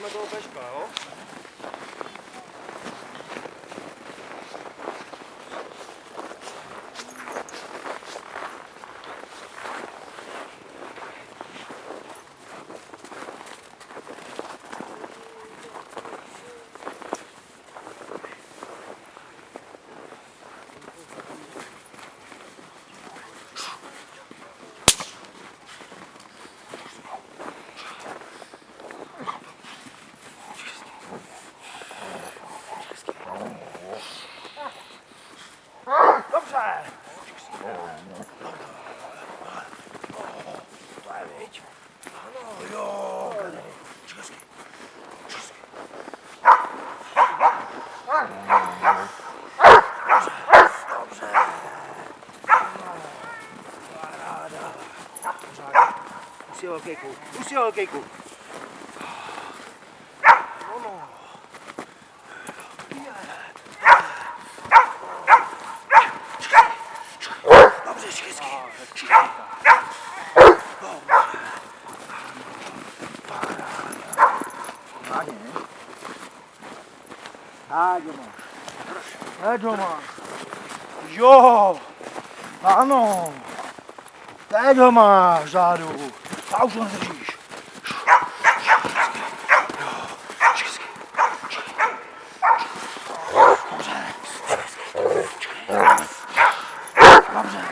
Držme toho peška, jo? Dobře! To je, viď? Ano, jo! Česky. Česky. Dobře. Paráda. Pořádně. Pusí velký kluk. Pusí velký kluk. Ono. Dobře, česky. Teď ho máš. Jo, ano. Teď ho máš zádu. A už ho nedržíš. Česky. Dobře. Dobře.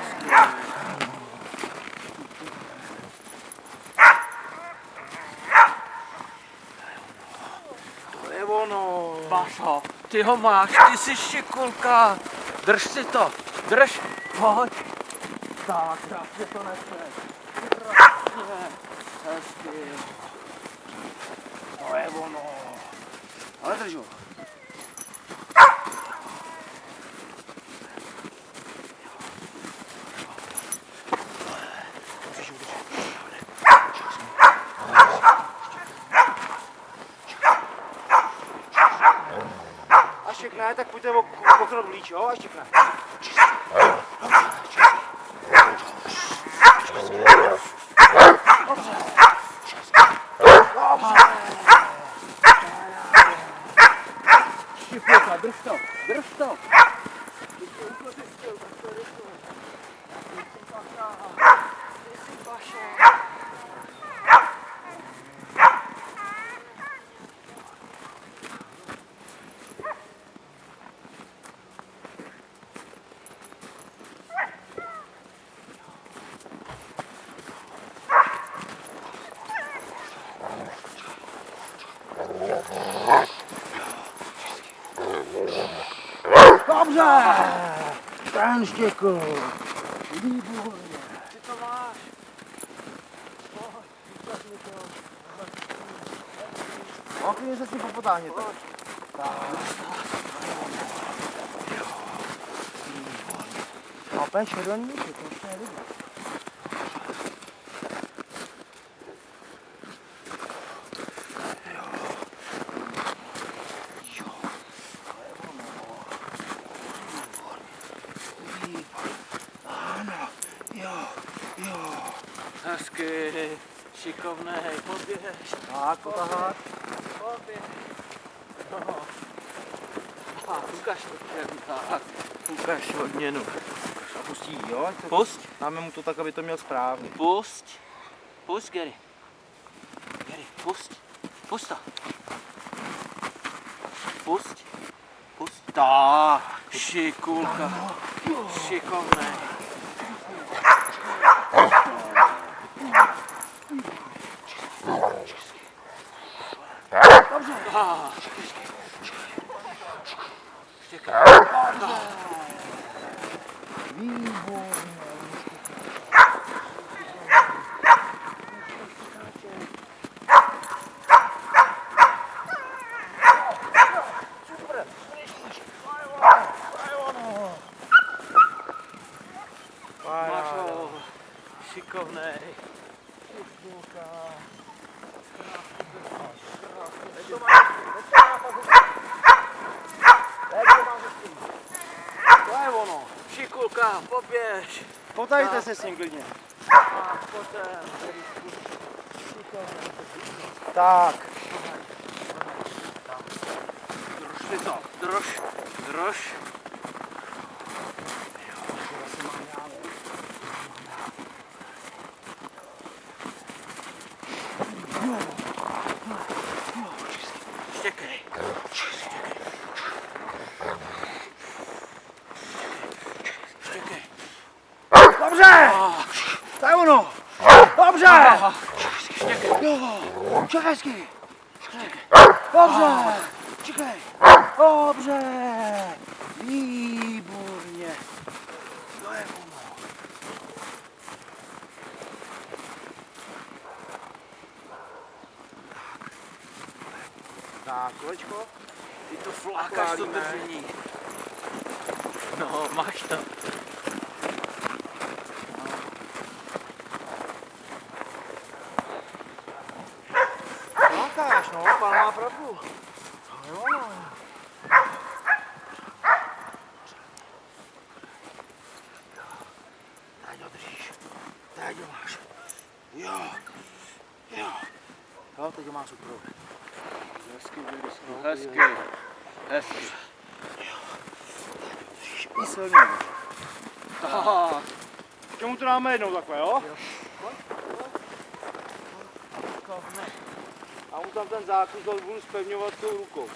To je ono. Pašo, ty ho máš, ty jsi šikulka. Drž si to, drž, pojď. Tak, krásně to neseš. Krásně, hezky. To je ono. Ale drž ho. Až šikne, tak pojďte o krok blíž, jo? Až šikne. Šikulka, drž to, drž to. Dobře! Ten štěkl. Výborně. Ty to máš. No, klidně se s tím popotáhněte. A ten červený, to už nejde. Hezky, šikovnej, poběž. Tak, potáhat. Poběž. No. A ukaž to všem, tak. Ukaž odměnu. A pustí, jo? Pust. Dáme mu to tak, aby to měl správně. Pusť. Pusť, Gary. Gary, pusť. Pusť to. Pusť. Pusť. Tak, šikulka. Šikovnej. Dobře. Výborně. Super. Mašo, šikovnej. To je ono. Šikulka, poběž. Potajte se s ním klidně. A potom. Tak. si to. Drž, drž. Štěkej. Štěkej. Dobře! To je ono! Dobře! Štěkej. Jo, čekej hezky! Dobře! Čekej! Dobře! Výborně! To je ono! Tak, kolečko. Ty to flákáš to držení. No, máš to. Flákáš, no, pán má pravdu. To je ono. Teď ho držíš. Teď ho máš. Jo. Jo. Jo, teď ho máš super. Hezky. Hezky. I silně. Tak. K čemu to dáme jednou takhle, jo? A mu tam ten základ budu zpevňovat tou rukou.